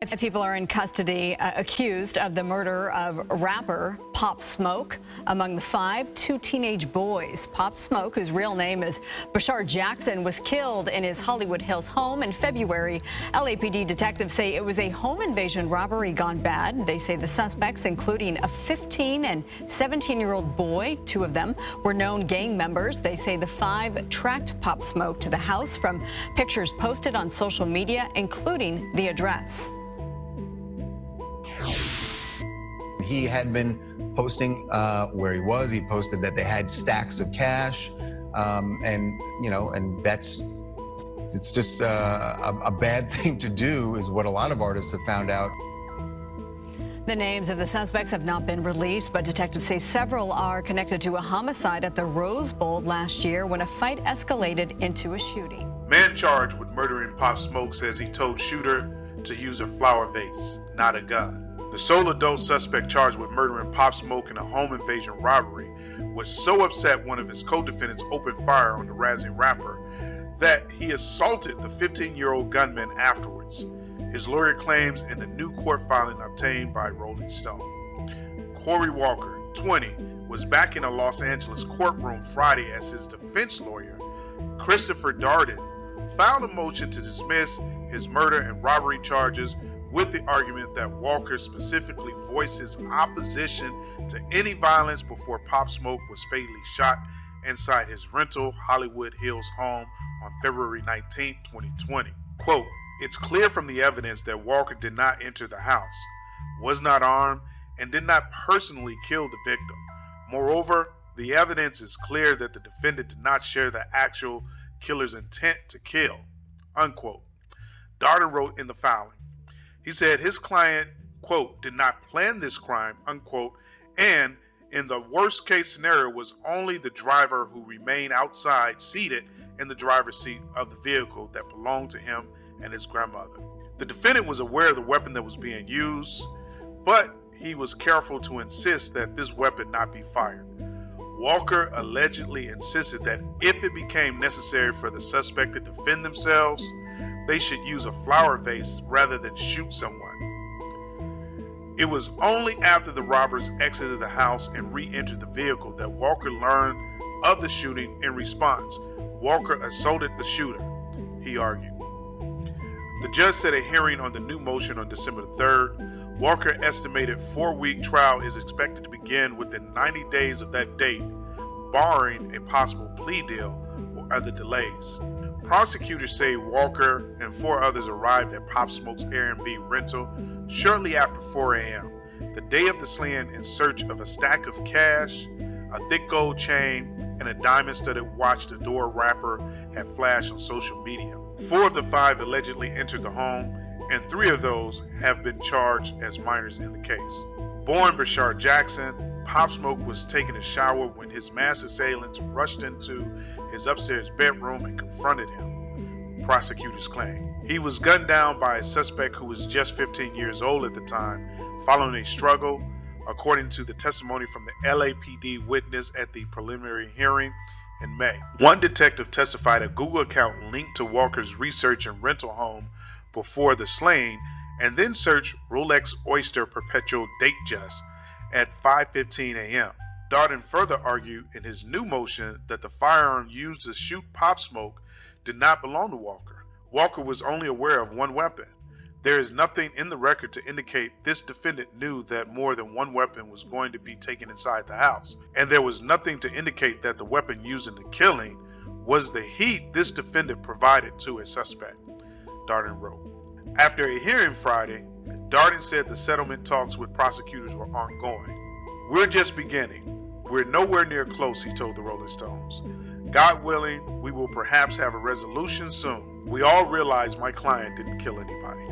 People are in custody accused of the murder of rapper Popsmoke. Among the five, two teenage boys. Popsmoke, whose real name is Bashar Jackson, was killed in his Hollywood Hills home in February. LAPD detectives say it was a home invasion robbery gone bad. They say the suspects, including a 15 and 17-year-old boy, two of them, were known gang members. They say the five tracked Popsmoke to the house from pictures posted on social media, including the address. He had been posting where he was. He posted that they had stacks of cash, and it's just a bad thing to do, is what a lot of artists have found out. The names of the suspects have not been released, but detectives say several are connected to a homicide at the Rose Bowl last year when a fight escalated into a shooting. Man charged with murdering Popsmoke says he told shooter to use a flower vase, not a gun. The sole adult suspect charged with murdering Popsmoke in a home invasion robbery was so upset one of his co-defendants opened fire on the razzing rapper that he assaulted the 15-year-old gunman afterwards. His lawyer claims in the new court filing obtained by Rolling Stone. Corey Walker, 20, was back in a Los Angeles courtroom Friday as his defense lawyer, Christopher Darden, filed a motion to dismiss his murder and robbery charges with the argument that Walker specifically voiced his opposition to any violence before Popsmoke was fatally shot inside his rental Hollywood Hills home on February 19, 2020. Quote, "It's clear from the evidence that Walker did not enter the house, was not armed, and did not personally kill the victim. Moreover, the evidence is clear that the defendant did not share the actual killer's intent to kill," unquote. Darden wrote in the filing. He said his client, quote, "did not plan this crime," unquote, and in the worst case scenario was only the driver who remained outside seated in the driver's seat of the vehicle that belonged to him and his grandmother. The defendant was aware of the weapon that was being used, but he was careful to insist that this weapon not be fired. Walker allegedly insisted that if it became necessary for the suspect to defend themselves, they should use a flower vase rather than shoot someone. It was only after the robbers exited the house and re-entered the vehicle that Walker learned of the shooting. In response, Walker assaulted the shooter, he argued. The judge set a hearing on the new motion on December 3rd. Walker's estimated 4-week trial is expected to begin within 90 days of that date, barring a possible plea deal or other delays. Prosecutors say Walker and 4 others arrived at Popsmoke's Airbnb rental shortly after 4 a.m., the day of the slaying, in search of a stack of cash, a thick gold chain, and a diamond-studded watch the door rapper had flashed on social media. 4 of the 5 allegedly entered the home, and 3 of those have been charged as minors in the case. Born Bashar Jackson, Popsmoke was taking a shower when his mass assailants rushed into his upstairs bedroom and confronted him, prosecutors claim. He was gunned down by a suspect who was just 15 years old at the time, following a struggle, according to the testimony from the LAPD witness at the preliminary hearing in May. One detective testified a Google account linked to Walker's research and rental home before the slaying, and then searched Rolex Oyster Perpetual Datejust at 5:15 a.m. Darden further argued in his new motion that the firearm used to shoot Popsmoke did not belong to Walker. Walker was only aware of one weapon. There is nothing in the record to indicate this defendant knew that more than one weapon was going to be taken inside the house, and there was nothing to indicate that the weapon used in the killing was the heat this defendant provided to a suspect, Darden wrote. After a hearing Friday, Darden said the settlement talks with prosecutors were ongoing. "We're just beginning. We're nowhere near close," he told the Rolling Stones. "God willing, we will perhaps have a resolution soon. We all realize my client didn't kill anybody."